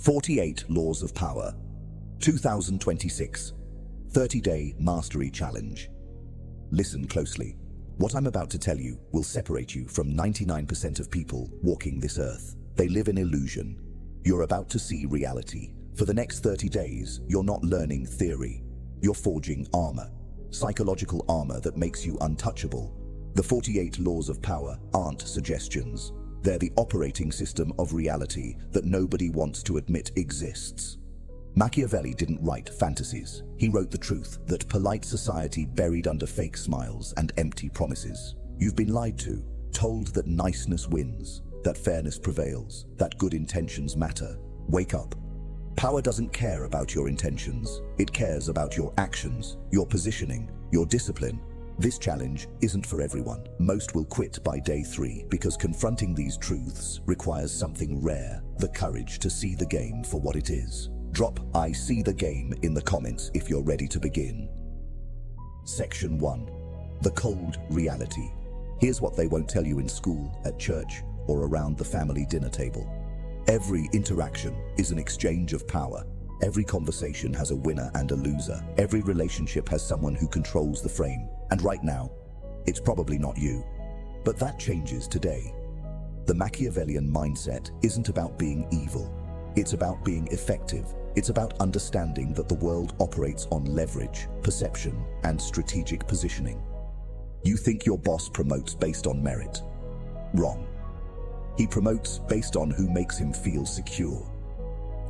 48 Laws of Power, 2026, 30-Day Mastery Challenge. Listen closely. What I'm about to tell you will separate you from 99% of people walking this earth. They live in illusion. You're about to see reality. For the next 30 days, you're not learning theory. You're forging armor, psychological armor that makes you untouchable. The 48 Laws of Power aren't suggestions. They're the operating system of reality that nobody wants to admit exists. Machiavelli didn't write fantasies. He wrote the truth that polite society buried under fake smiles and empty promises. You've been lied to, told that niceness wins, that fairness prevails, that good intentions matter. Wake up. Power doesn't care about your intentions. It cares about your actions, your positioning, your discipline. This challenge isn't for everyone. Most will quit by day 3 because confronting these truths requires something rare, the courage to see the game for what it is. Drop "I see the game" in the comments if you're ready to begin. Section 1. The cold reality. Here's what they won't tell you in school, at church, or around the family dinner table. Every interaction is an exchange of power. Every conversation has a winner and a loser. Every relationship has someone who controls the frame. And right now, it's probably not you. But that changes today. The Machiavellian mindset isn't about being evil. It's about being effective. It's about understanding that the world operates on leverage, perception, and strategic positioning. You think your boss promotes based on merit? Wrong. He promotes based on who makes him feel secure.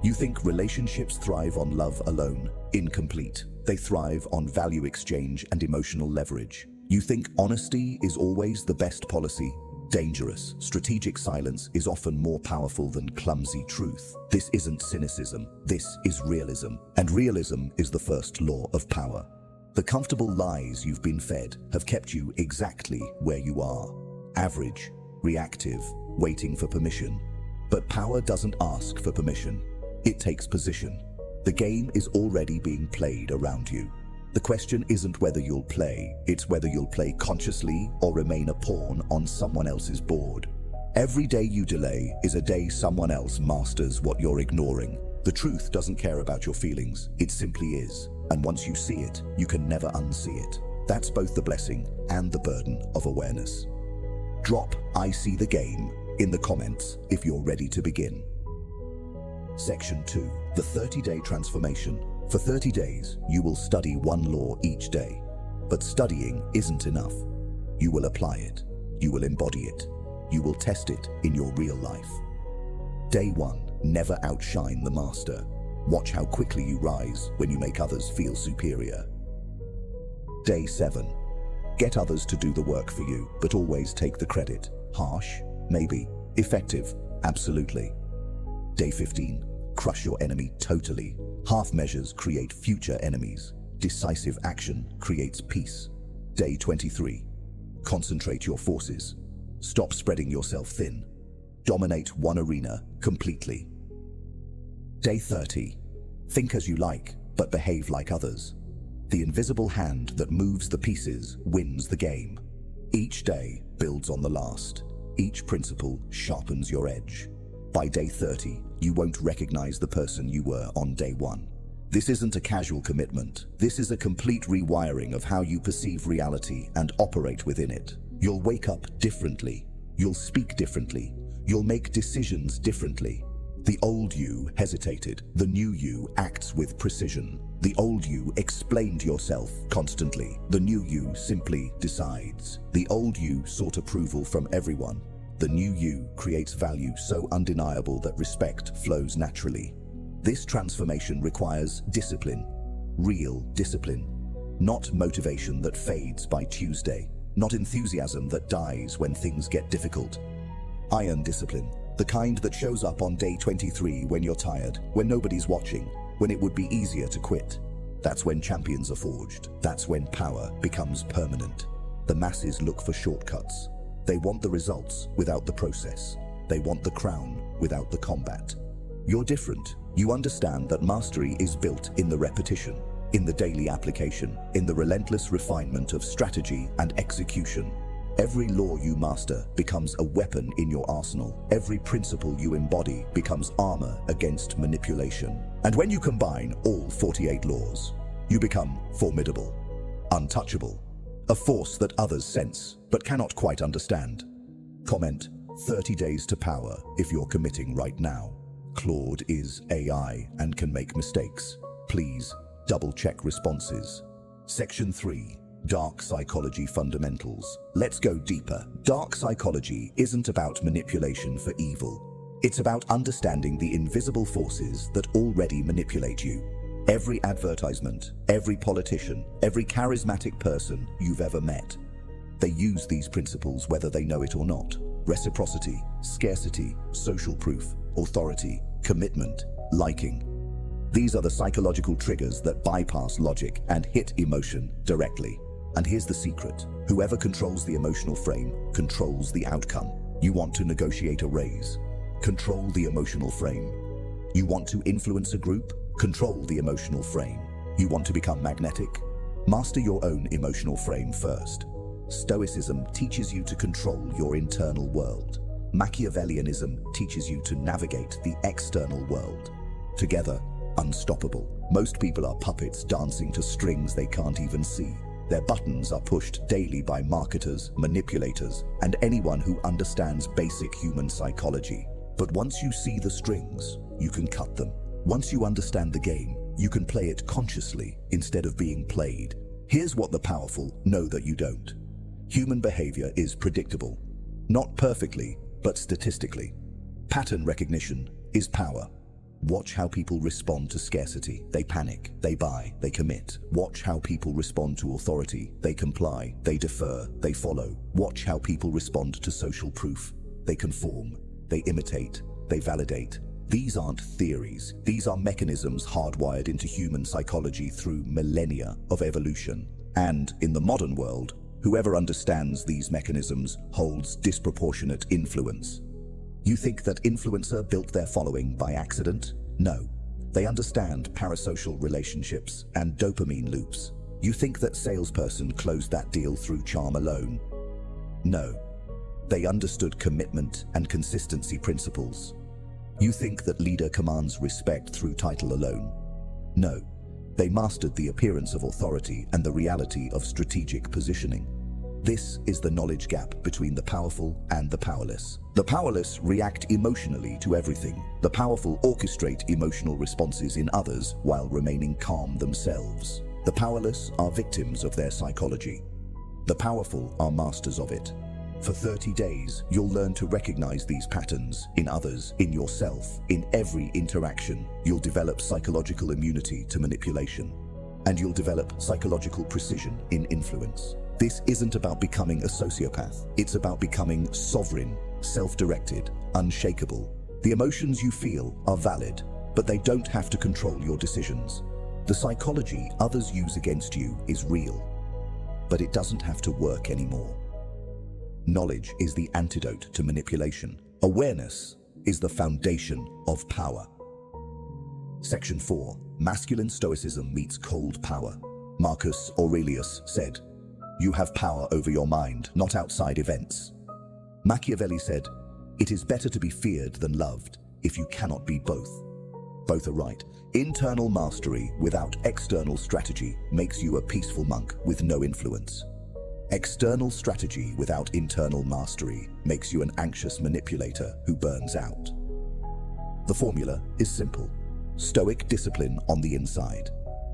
You think relationships thrive on love alone? Incomplete. They thrive on value exchange and emotional leverage. You think honesty is always the best policy? Dangerous. Strategic silence is often more powerful than clumsy truth. This isn't cynicism. This is realism. And realism is the first law of power. The comfortable lies you've been fed have kept you exactly where you are. Average, reactive, waiting for permission. But power doesn't ask for permission. It takes position. The game is already being played around you. The question isn't whether you'll play, it's whether you'll play consciously or remain a pawn on someone else's board. Every day you delay is a day someone else masters what you're ignoring. The truth doesn't care about your feelings, it simply is. And once you see it, you can never unsee it. That's both the blessing and the burden of awareness. Drop "I see the game" in the comments if you're ready to begin. Section 2. The 30-Day Transformation. For 30 days, you will study one law each day. But studying isn't enough. You will apply it. You will embody it. You will test it in your real life. Day 1. Never outshine the master. Watch how quickly you rise when you make others feel superior. Day 7. Get others to do the work for you, but always take the credit. Harsh? Maybe. Effective? Absolutely. Day 15. Crush your enemy totally. Half measures create future enemies. Decisive action creates peace. Day 23. Concentrate your forces. Stop spreading yourself thin. Dominate one arena completely. Day 30. Think as you like, but behave like others. The invisible hand that moves the pieces wins the game. Each day builds on the last. Each principle sharpens your edge. By day 30, you won't recognize the person you were on day 1. This isn't a casual commitment. This is a complete rewiring of how you perceive reality and operate within it. You'll wake up differently. You'll speak differently. You'll make decisions differently. The old you hesitated. The new you acts with precision. The old you explained yourself constantly. The new you simply decides. The old you sought approval from everyone. The new you creates value so undeniable that respect flows naturally. This transformation requires discipline, real discipline, not motivation that fades by Tuesday, not enthusiasm that dies when things get difficult. Iron discipline, the kind that shows up on day 23 when you're tired, when nobody's watching, when it would be easier to quit. That's when champions are forged. That's when power becomes permanent. The masses look for shortcuts. They want the results without the process. They want the crown without the combat. You're different. You understand that mastery is built in the repetition, in the daily application, in the relentless refinement of strategy and execution. Every law you master becomes a weapon in your arsenal. Every principle you embody becomes armor against manipulation. And when you combine all 48 laws, you become formidable, untouchable, a force that others sense but cannot quite understand. Comment 30 days to power if you're committing right now. Claude is AI and can make mistakes. Please double-check responses. Section 3. Dark Psychology Fundamentals. Let's go deeper. Dark psychology isn't about manipulation for evil. It's about understanding the invisible forces that already manipulate you. Every advertisement, every politician, every charismatic person you've ever met. They use these principles whether they know it or not. Reciprocity, scarcity, social proof, authority, commitment, liking. These are the psychological triggers that bypass logic and hit emotion directly. And here's the secret. Whoever controls the emotional frame controls the outcome. You want to negotiate a raise? Control the emotional frame. You want to influence a group? Control the emotional frame. You want to become magnetic? Master your own emotional frame first. Stoicism teaches you to control your internal world. Machiavellianism teaches you to navigate the external world. Together, unstoppable. Most people are puppets dancing to strings they can't even see. Their buttons are pushed daily by marketers, manipulators, and anyone who understands basic human psychology. But once you see the strings, you can cut them. Once you understand the game, you can play it consciously instead of being played. Here's what the powerful know that you don't. Human behavior is predictable. Not perfectly, but statistically. Pattern recognition is power. Watch how people respond to scarcity. They panic, they buy, they commit. Watch how people respond to authority. They comply, they defer, they follow. Watch how people respond to social proof. They conform, they imitate, they validate. These aren't theories. These are mechanisms hardwired into human psychology through millennia of evolution. And in the modern world, whoever understands these mechanisms holds disproportionate influence. You think that influencer built their following by accident? No. They understand parasocial relationships and dopamine loops. You think that salesperson closed that deal through charm alone? No. They understood commitment and consistency principles. You think that leader commands respect through title alone? No. They mastered the appearance of authority and the reality of strategic positioning. This is the knowledge gap between the powerful and the powerless. The powerless react emotionally to everything. The powerful orchestrate emotional responses in others while remaining calm themselves. The powerless are victims of their psychology. The powerful are masters of it. For 30 days, you'll learn to recognize these patterns in others, in yourself, in every interaction. You'll develop psychological immunity to manipulation, and you'll develop psychological precision in influence. This isn't about becoming a sociopath. It's about becoming sovereign, self-directed, unshakable. The emotions you feel are valid, but they don't have to control your decisions. The psychology others use against you is real, but it doesn't have to work anymore. Knowledge is the antidote to manipulation. Awareness is the foundation of power. Section 4. Masculine Stoicism meets cold power. Marcus Aurelius said, "You have power over your mind, not outside events." Machiavelli said, "It is better to be feared than loved if you cannot be both." Both are right. Internal mastery without external strategy makes you a peaceful monk with no influence. External strategy without internal mastery makes you an anxious manipulator who burns out. The formula is simple. Stoic discipline on the inside,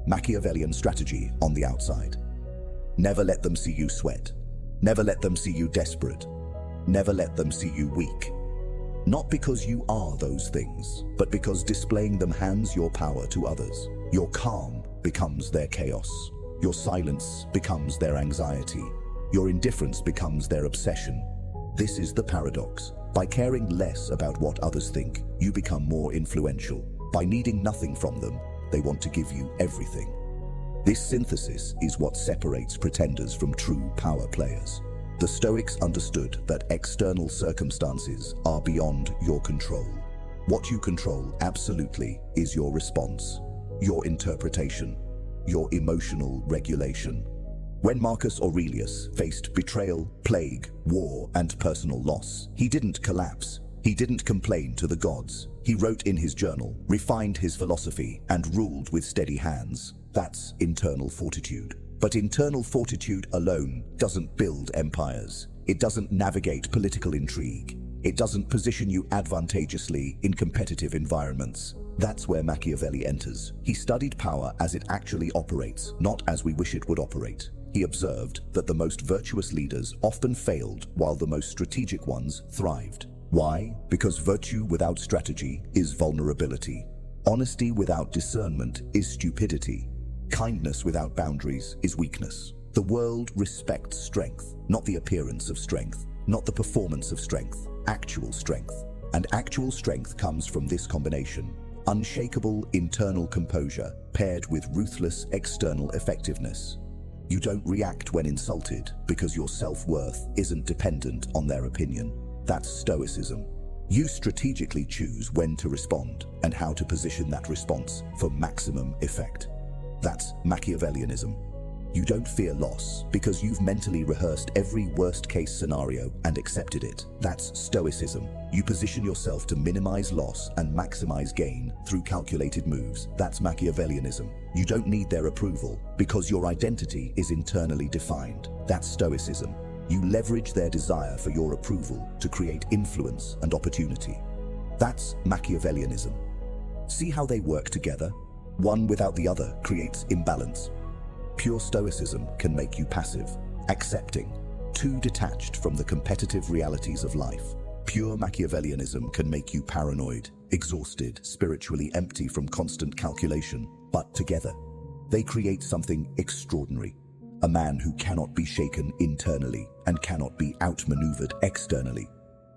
Machiavellian strategy on the outside. Never let them see you sweat. Never let them see you desperate. Never let them see you weak. Not because you are those things, but because displaying them hands your power to others. Your calm becomes their chaos. Your silence becomes their anxiety. Your indifference becomes their obsession. This is the paradox. By caring less about what others think, you become more influential. By needing nothing from them, they want to give you everything. This synthesis is what separates pretenders from true power players. The Stoics understood that external circumstances are beyond your control. What you control absolutely is your response, your interpretation, your emotional regulation. When Marcus Aurelius faced betrayal, plague, war, and personal loss, he didn't collapse. He didn't complain to the gods. He wrote in his journal, refined his philosophy, and ruled with steady hands. That's internal fortitude. But internal fortitude alone doesn't build empires. It doesn't navigate political intrigue. It doesn't position you advantageously in competitive environments. That's where Machiavelli enters. He studied power as it actually operates, not as we wish it would operate. He observed that the most virtuous leaders often failed while the most strategic ones thrived. Why? Because virtue without strategy is vulnerability. Honesty without discernment is stupidity. Kindness without boundaries is weakness. The world respects strength, not the appearance of strength, not the performance of strength, actual strength. And actual strength comes from this combination: unshakable internal composure paired with ruthless external effectiveness. You don't react when insulted because your self-worth isn't dependent on their opinion. That's stoicism. You strategically choose when to respond and how to position that response for maximum effect. That's Machiavellianism. You don't fear loss because you've mentally rehearsed every worst-case scenario and accepted it. That's stoicism. You position yourself to minimize loss and maximize gain through calculated moves. That's Machiavellianism. You don't need their approval because your identity is internally defined. That's stoicism. You leverage their desire for your approval to create influence and opportunity. That's Machiavellianism. See how they work together? One without the other creates imbalance. Pure stoicism can make you passive, accepting, too detached from the competitive realities of life. Pure Machiavellianism can make you paranoid, exhausted, spiritually empty from constant calculation. But together, they create something extraordinary. A man who cannot be shaken internally and cannot be outmaneuvered externally.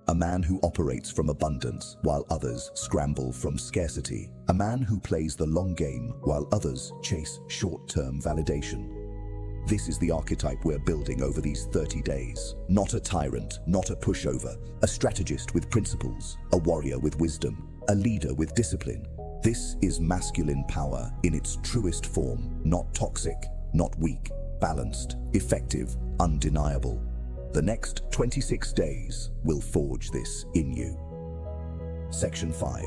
A man who operates from abundance while others scramble from scarcity. A man who plays the long game while others chase short-term validation. This is the archetype we're building over these 30 days. Not a tyrant, not a pushover, a strategist with principles, a warrior with wisdom, a leader with discipline. This is masculine power in its truest form, not toxic, not weak, balanced, effective, undeniable. The next 26 days will forge this in you. Section 5.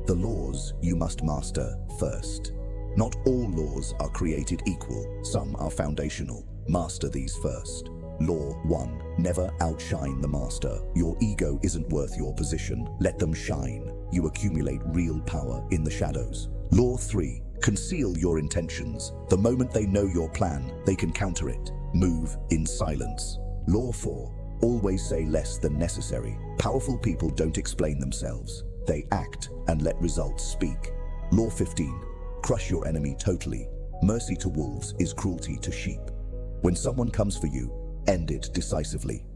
The laws you must master first. Not all laws are created equal. Some are foundational. Master these first. Law 1. Never outshine the master. Your ego isn't worth your position. Let them shine. You accumulate real power in the shadows. Law 3. Conceal your intentions. The moment they know your plan, they can counter it. Move in silence. Law 4. Always say less than necessary. Powerful people don't explain themselves. They act and let results speak. Law 15. Crush your enemy totally. Mercy to wolves is cruelty to sheep. When someone comes for you, end it decisively.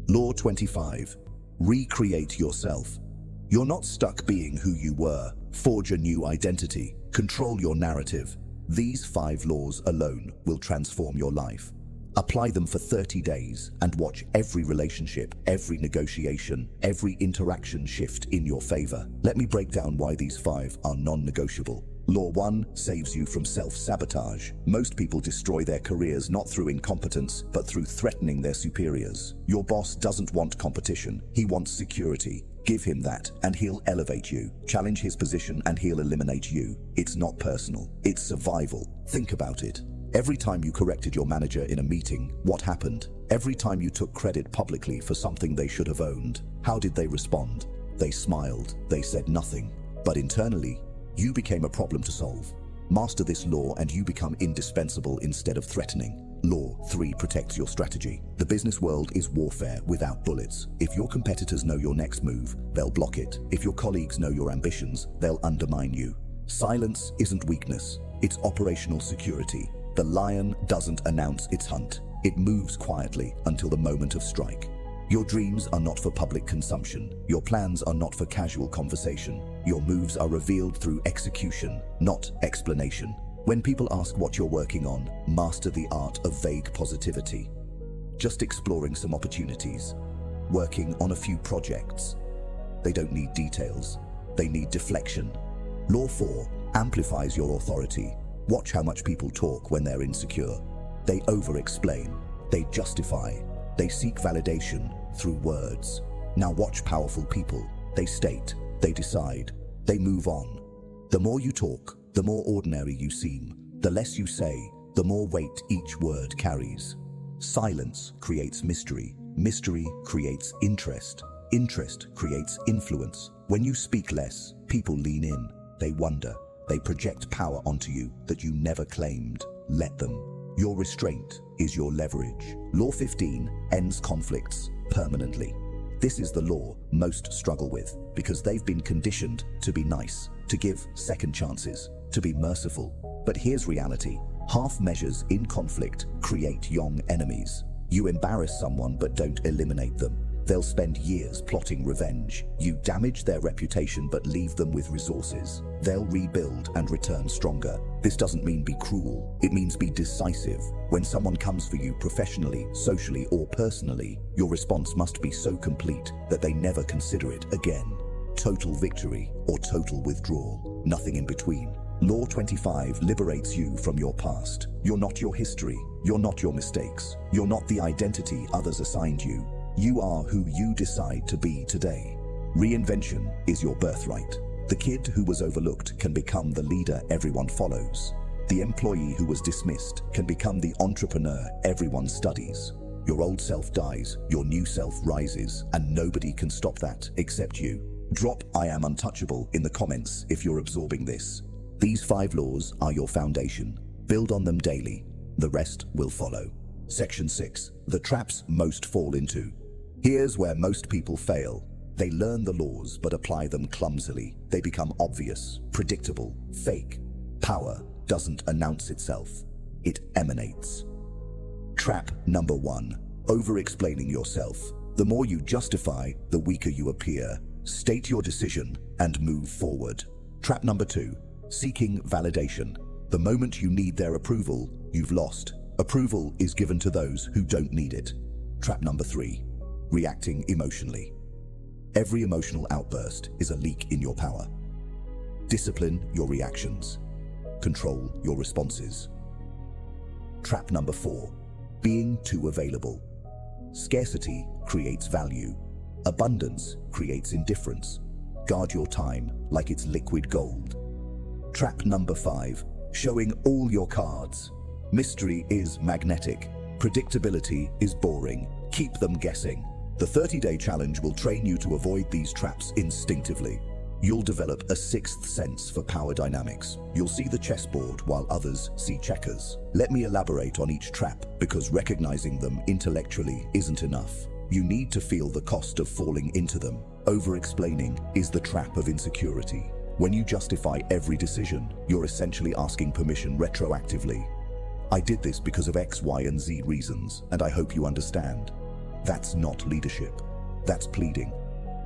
Law 25. Recreate yourself. You're not stuck being who you were. Forge a new identity. Control your narrative. These 5 laws alone will transform your life. Apply them for 30 days and watch every relationship, every negotiation, every interaction shift in your favor. Let me break down why these 5 are non-negotiable. Law 1 saves you from self-sabotage. Most people destroy their careers not through incompetence, but through threatening their superiors. Your boss doesn't want competition. He wants security. Give him that, and he'll elevate you. Challenge his position, and he'll eliminate you. It's not personal. It's survival. Think about it. Every time you corrected your manager in a meeting, what happened? Every time you took credit publicly for something they should have owned, how did they respond? They smiled. They said nothing. But internally, you became a problem to solve. Master this law and you become indispensable instead of threatening. Law 3 protects your strategy. The business world is warfare without bullets. If your competitors know your next move, they'll block it. If your colleagues know your ambitions, they'll undermine you. Silence isn't weakness. It's operational security. The lion doesn't announce its hunt. It moves quietly until the moment of strike. Your dreams are not for public consumption. Your plans are not for casual conversation. Your moves are revealed through execution, not explanation. When people ask what you're working on, master the art of vague positivity. Just exploring some opportunities. Working on a few projects. They don't need details. They need deflection. Law 4 amplifies your authority. Watch how much people talk when they're insecure. They over-explain, they justify, they seek validation through words. Now watch powerful people. They state, they decide, they move on. The more you talk, the more ordinary you seem. The less you say, the more weight each word carries. Silence creates mystery. Mystery creates interest. Interest creates influence. When you speak less, people lean in. They wonder. They project power onto you that you never claimed. Let them. Your restraint is your leverage. Law 15 ends conflicts permanently. This is the law most struggle with because they've been conditioned to be nice, to give second chances, to be merciful. But here's reality. Half measures in conflict create young enemies. You embarrass someone but don't eliminate them. They'll spend years plotting revenge. You damage their reputation but leave them with resources. They'll rebuild and return stronger. This doesn't mean be cruel. It means be decisive. When someone comes for you professionally, socially, or personally, your response must be so complete that they never consider it again. Total victory or total withdrawal. Nothing in between. Law 25 liberates you from your past. You're not your history. You're not your mistakes. You're not the identity others assigned you. You are who you decide to be today. Reinvention is your birthright. The kid who was overlooked can become the leader everyone follows. The employee who was dismissed can become the entrepreneur everyone studies. Your old self dies, your new self rises, and nobody can stop that except you. Drop "I am untouchable" in the comments if you're absorbing this. These 5 laws are your foundation. Build on them daily. The rest will follow. Section 6. The traps most fall into. Here's where most people fail. They learn the laws but apply them clumsily. They become obvious, predictable, fake. Power doesn't announce itself. It emanates. Trap number 1. Over-explaining yourself. The more you justify, the weaker you appear. State your decision and move forward. Trap number 2. Seeking validation. The moment you need their approval, you've lost. Approval is given to those who don't need it. Trap number 3. Reacting emotionally. Every emotional outburst is a leak in your power. Discipline your reactions. Control your responses. Trap number 4. Being too available. Scarcity creates value. Abundance creates indifference. Guard your time like it's liquid gold. Trap number 5. Showing all your cards. Mystery is magnetic. Predictability is boring. Keep them guessing. The 30-day challenge will train you to avoid these traps instinctively. You'll develop a 6th sense for power dynamics. You'll see the chessboard while others see checkers. Let me elaborate on each trap because recognizing them intellectually isn't enough. You need to feel the cost of falling into them. Over-explaining is the trap of insecurity. When you justify every decision, you're essentially asking permission retroactively. I did this because of X, Y, and Z reasons, and I hope you understand. That's not leadership. That's pleading.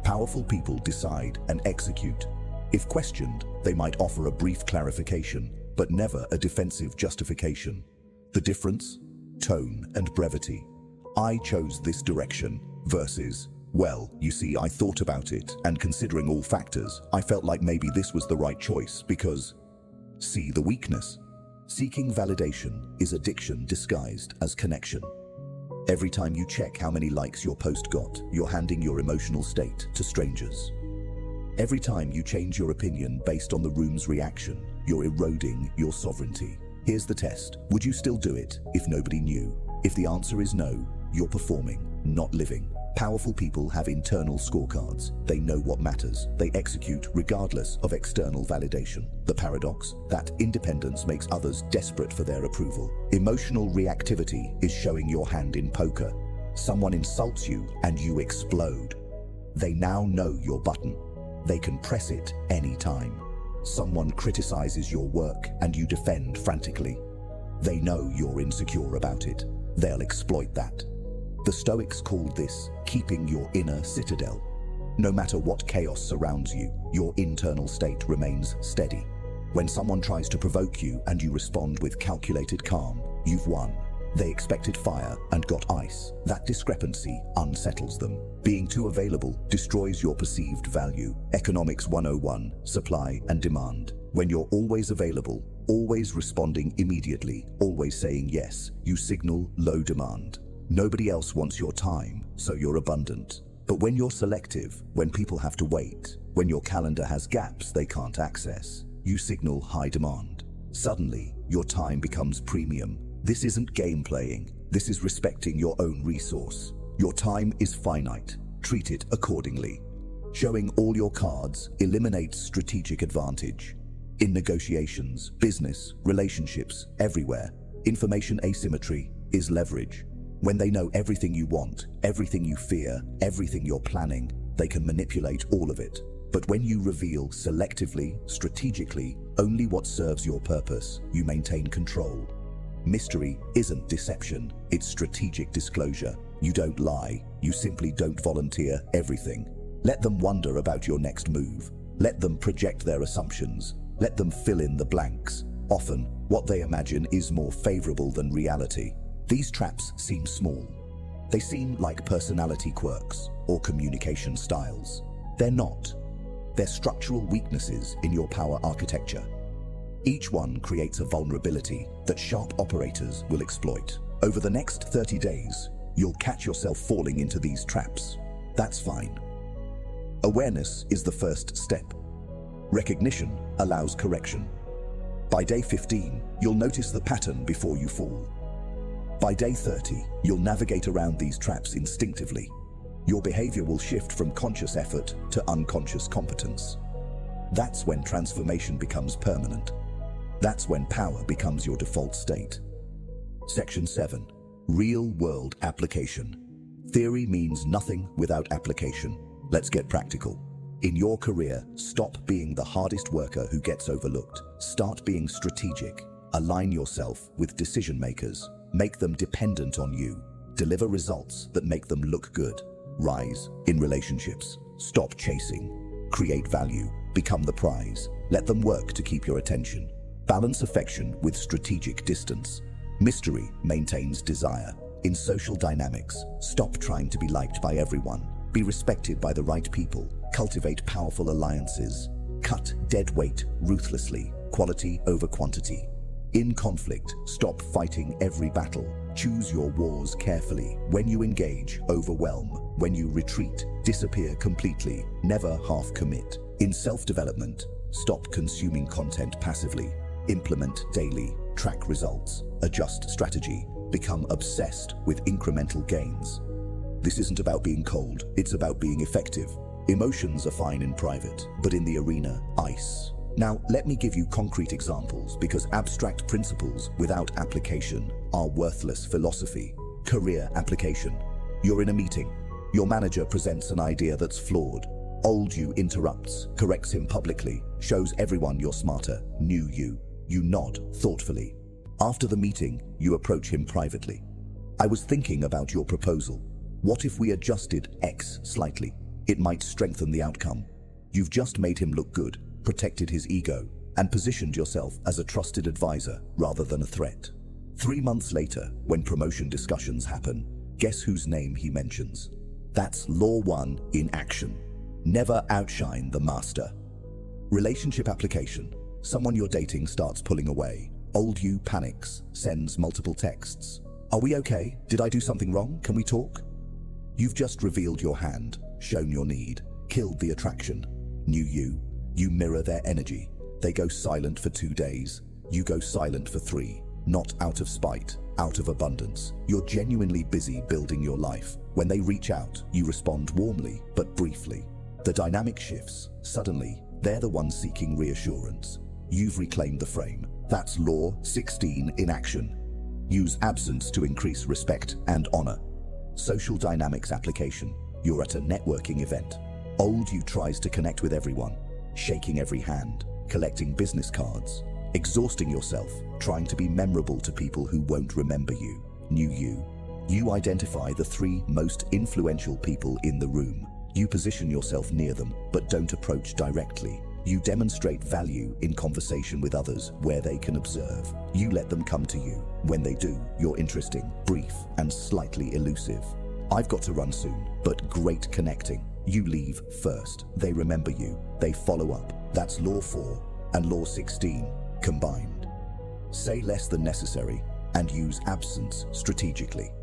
Powerful people decide and execute. If questioned, they might offer a brief clarification, but never a defensive justification. The difference? Tone and brevity. I chose this direction versus, well, you see, I thought about it, and considering all factors, I felt like maybe this was the right choice because... See the weakness. Seeking validation is addiction disguised as connection. Every time you check how many likes your post got, you're handing your emotional state to strangers. Every time you change your opinion based on the room's reaction, you're eroding your sovereignty. Here's the test. Would you still do it if nobody knew? If the answer is no, you're performing, not living. Powerful people have internal scorecards. They know what matters. They execute regardless of external validation. The paradox? That independence makes others desperate for their approval. Emotional reactivity is showing your hand in poker. Someone insults you and you explode. They now know your button. They can press it anytime. Someone criticizes your work and you defend frantically. They know you're insecure about it. They'll exploit that. The Stoics called this keeping your inner citadel. No matter what chaos surrounds you, your internal state remains steady. When someone tries to provoke you and you respond with calculated calm, you've won. They expected fire and got ice. That discrepancy unsettles them. Being too available destroys your perceived value. Economics 101, supply and demand. When you're always available, always responding immediately, always saying yes. You signal low demand. Nobody else wants your time, so you're abundant. But when you're selective, when people have to wait, when your calendar has gaps they can't access, you signal high demand. Suddenly, your time becomes premium. This isn't game playing. This is respecting your own resource. Your time is finite. Treat it accordingly. Showing all your cards eliminates strategic advantage. In negotiations, business, relationships, everywhere, information asymmetry is leverage. When they know everything you want, everything you fear, everything you're planning, they can manipulate all of it. But when you reveal selectively, strategically, only what serves your purpose, you maintain control. Mystery isn't deception, it's strategic disclosure. You don't lie, you simply don't volunteer everything. Let them wonder about your next move. Let them project their assumptions. Let them fill in the blanks. Often, what they imagine is more favorable than reality. These traps seem small. They seem like personality quirks or communication styles. They're not. They're structural weaknesses in your power architecture. Each one creates a vulnerability that sharp operators will exploit. Over the next 30 days, you'll catch yourself falling into these traps. That's fine. Awareness is the first step. Recognition allows correction. By day 15, you'll notice the pattern before you fall. By day 30, you'll navigate around these traps instinctively. Your behavior will shift from conscious effort to unconscious competence. That's when transformation becomes permanent. That's when power becomes your default state. Section 7. Real-world application. Theory means nothing without application. Let's get practical. In your career, stop being the hardest worker who gets overlooked. Start being strategic. Align yourself with decision makers. Make them dependent on you. Deliver results that make them look good. Rise in relationships. Stop chasing. Create value. Become the prize. Let them work to keep your attention. Balance affection with strategic distance. Mystery maintains desire. In social dynamics, stop trying to be liked by everyone. Be respected by the right people. Cultivate powerful alliances. Cut dead weight ruthlessly. Quality over quantity. In conflict, stop fighting every battle. Choose your wars carefully. When you engage, overwhelm. When you retreat, disappear completely. Never half commit. In self-development, stop consuming content passively. Implement daily. Track results. Adjust strategy. Become obsessed with incremental gains. This isn't about being cold, it's about being effective. Emotions are fine in private, but in the arena, ice. Now, let me give you concrete examples, because abstract principles without application are worthless philosophy. Career application. You're in a meeting. Your manager presents an idea that's flawed. Old you interrupts, corrects him publicly, shows everyone you're smarter. New you. You nod thoughtfully. After the meeting, you approach him privately. I was thinking about your proposal. What if we adjusted X slightly? It might strengthen the outcome. You've just made him look good, protected his ego, and positioned yourself as a trusted advisor rather than a threat. 3 months later, when promotion discussions happen, guess whose name he mentions? That's Law 1 in action. Never outshine the master. Relationship application. Someone you're dating starts pulling away. Old you panics, sends multiple texts. Are we okay? Did I do something wrong? Can we talk? You've just revealed your hand, shown your need, killed the attraction. New you mirror their energy. They go silent for 2 days. You go silent for 3. Not out of spite, out of abundance. You're genuinely busy building your life. When they reach out, you respond warmly, but briefly. The dynamic shifts. Suddenly, they're the ones seeking reassurance. You've reclaimed the frame. That's Law 16 in action. Use absence to increase respect and honor. Social dynamics application. You're at a networking event. Old you tries to connect with everyone, shaking every hand, collecting business cards, exhausting yourself, trying to be memorable to people who won't remember you. New you identify the 3 most influential people in the room. You position yourself near them, but don't approach directly. You demonstrate value in conversation with others where they can observe. You let them come to you. When they do, you're interesting, brief, and slightly elusive. I've got to run soon, but great connecting. You leave first. They remember you. They follow up. That's Law 4 and Law 16 combined. Say less than necessary and use absence strategically.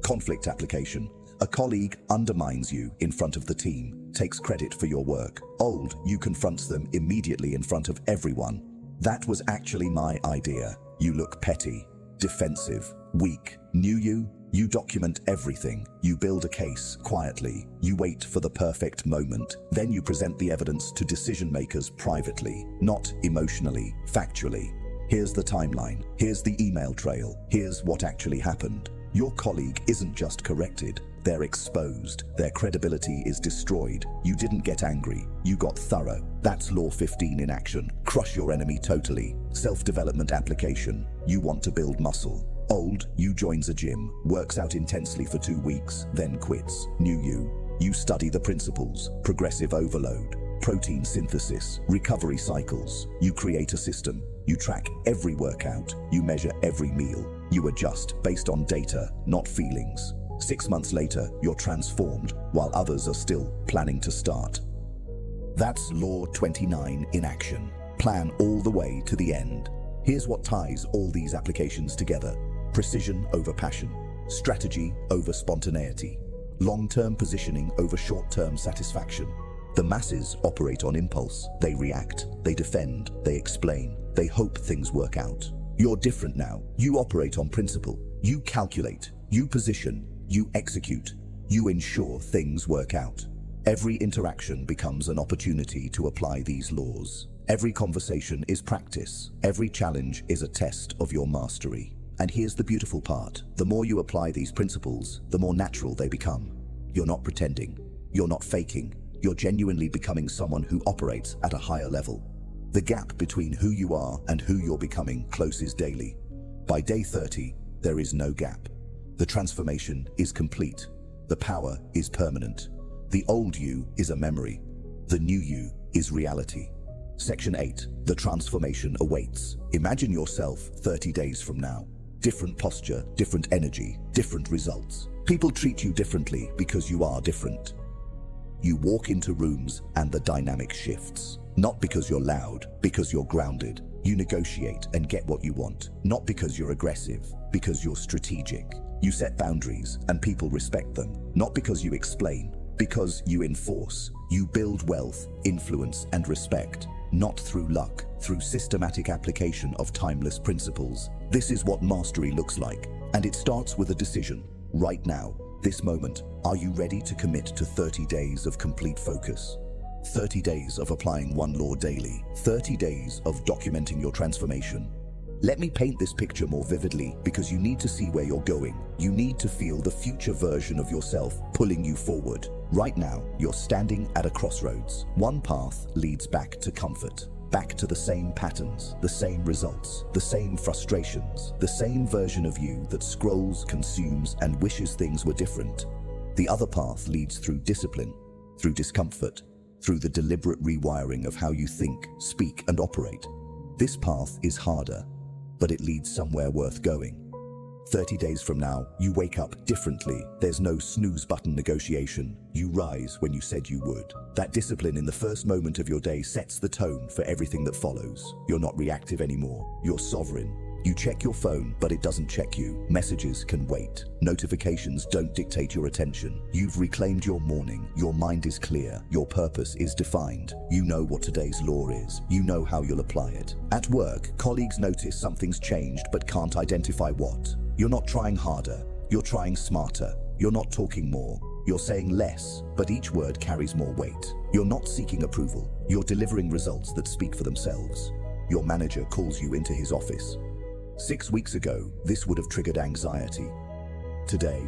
Conflict application. A colleague undermines you in front of the team, takes credit for your work. Old, you confronts them immediately in front of everyone. That was actually my idea. You look petty, defensive, weak. New you document everything. You build a case quietly. You wait for the perfect moment. Then you present the evidence to decision makers privately, not emotionally, factually. Here's the timeline. Here's the email trail. Here's what actually happened. Your colleague isn't just corrected, they're exposed. Their credibility is destroyed. You didn't get angry, you got thorough. That's Law 15 in action. Crush your enemy totally. Self-development application. You want to build muscle. Old, you joins a gym, works out intensely for 2 weeks, then quits. New you study the principles, progressive overload, protein synthesis, recovery cycles. You create a system. You track every workout. You measure every meal. You adjust based on data, not feelings. 6 months later, you're transformed, while others are still planning to start. That's Law 29 in action. Plan all the way to the end. Here's what ties all these applications together. Precision over passion. Strategy over spontaneity. Long-term positioning over short-term satisfaction. The masses operate on impulse. They react, they defend, they explain, they hope things work out. You're different now. You operate on principle. You calculate, you position, you execute, you ensure things work out. Every interaction becomes an opportunity to apply these laws. Every conversation is practice. Every challenge is a test of your mastery. And here's the beautiful part. The more you apply these principles, the more natural they become. You're not pretending. You're not faking. You're genuinely becoming someone who operates at a higher level. The gap between who you are and who you're becoming closes daily. By day 30, there is no gap. The transformation is complete. The power is permanent. The old you is a memory. The new you is reality. Section 8. The transformation awaits. Imagine yourself 30 days from now. Different posture, different energy, different results. People treat you differently because you are different. You walk into rooms and the dynamic shifts. Not because you're loud, because you're grounded. You negotiate and get what you want. Not because you're aggressive, because you're strategic. You set boundaries and people respect them. Not because you explain, because you enforce. You build wealth, influence, and respect. Not through luck, through systematic application of timeless principles. This is what mastery looks like. And it starts with a decision. Right now, this moment, are you ready to commit to 30 days of complete focus? 30 days of applying one law daily. 30 days of documenting your transformation. Let me paint this picture more vividly because you need to see where you're going. You need to feel the future version of yourself pulling you forward. Right now, you're standing at a crossroads. One path leads back to comfort, back to the same patterns, the same results, the same frustrations, the same version of you that scrolls, consumes, and wishes things were different. The other path leads through discipline, through discomfort, through the deliberate rewiring of how you think, speak, and operate. This path is harder, but it leads somewhere worth going. 30 days from now, you wake up differently. There's no snooze button negotiation. You rise when you said you would. That discipline in the first moment of your day sets the tone for everything that follows. You're not reactive anymore. You're sovereign. You check your phone, but it doesn't check you. Messages can wait. Notifications don't dictate your attention. You've reclaimed your morning. Your mind is clear. Your purpose is defined. You know what today's law is. You know how you'll apply it. At work, colleagues notice something's changed but can't identify what. You're not trying harder. You're trying smarter. You're not talking more. You're saying less, but each word carries more weight. You're not seeking approval. You're delivering results that speak for themselves. Your manager calls you into his office. 6 weeks ago, this would have triggered anxiety. Today,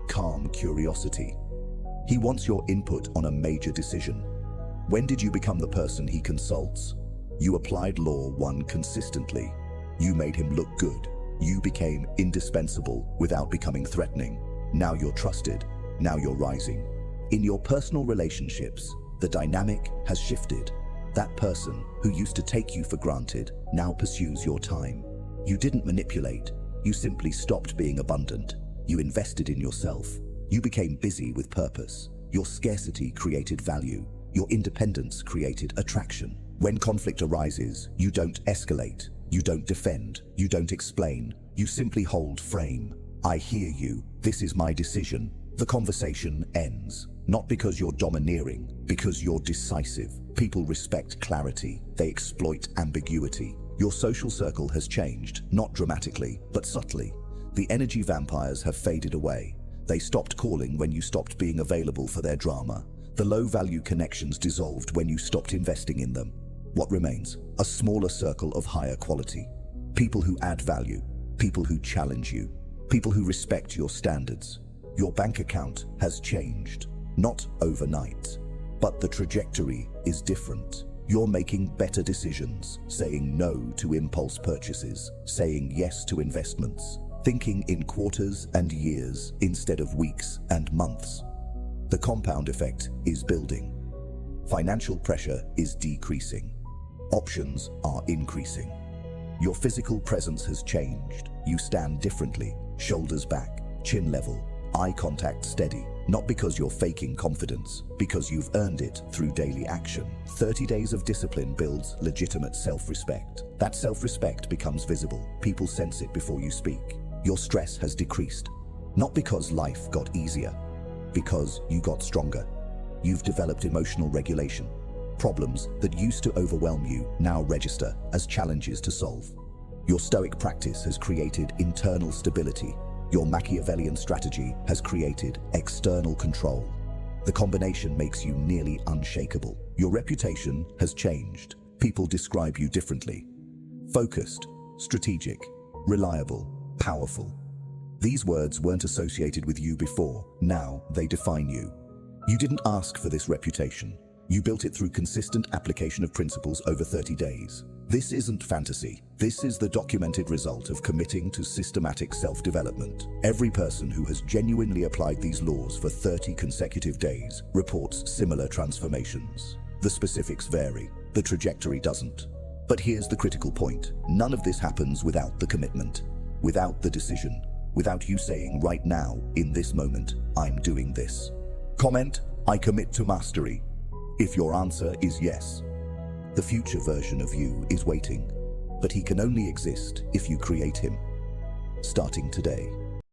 calm curiosity. He wants your input on a major decision. When did you become the person he consults? You applied Law 1 consistently. You made him look good. You became indispensable without becoming threatening. Now you're trusted. Now you're rising. In your personal relationships, the dynamic has shifted. That person who used to take you for granted now pursues your time. You didn't manipulate. You simply stopped being abundant. You invested in yourself. You became busy with purpose. Your scarcity created value. Your independence created attraction. When conflict arises, you don't escalate. You don't defend, you don't explain, you simply hold frame. I hear you, this is my decision. The conversation ends. Not because you're domineering, because you're decisive. People respect clarity, they exploit ambiguity. Your social circle has changed, not dramatically, but subtly. The energy vampires have faded away. They stopped calling when you stopped being available for their drama. The low-value connections dissolved when you stopped investing in them. What remains? A smaller circle of higher quality. People who add value, people who challenge you, people who respect your standards. Your bank account has changed, not overnight, but the trajectory is different. You're making better decisions, saying no to impulse purchases, saying yes to investments, thinking in quarters and years instead of weeks and months. The compound effect is building. Financial pressure is decreasing. Options are increasing. Your physical presence has changed. You stand differently, shoulders back, chin level, eye contact steady. Not because you're faking confidence, because you've earned it through daily action. 30 days of discipline builds legitimate self-respect. That self-respect becomes visible. People sense it before you speak. Your stress has decreased. Not because life got easier, because you got stronger. You've developed emotional regulation. Problems that used to overwhelm you now register as challenges to solve. Your stoic practice has created internal stability. Your Machiavellian strategy has created external control. The combination makes you nearly unshakable. Your reputation has changed. People describe you differently. Focused, strategic, reliable, powerful. These words weren't associated with you before. Now they define you. You didn't ask for this reputation. You built it through consistent application of principles over 30 days. This isn't fantasy. This is the documented result of committing to systematic self-development. Every person who has genuinely applied these laws for 30 consecutive days reports similar transformations. The specifics vary. The trajectory doesn't. But here's the critical point. None of this happens without the commitment, without the decision, without you saying right now, in this moment, I'm doing this. Comment, I commit to mastery. If your answer is yes, the future version of you is waiting, but he can only exist if you create him. Starting today.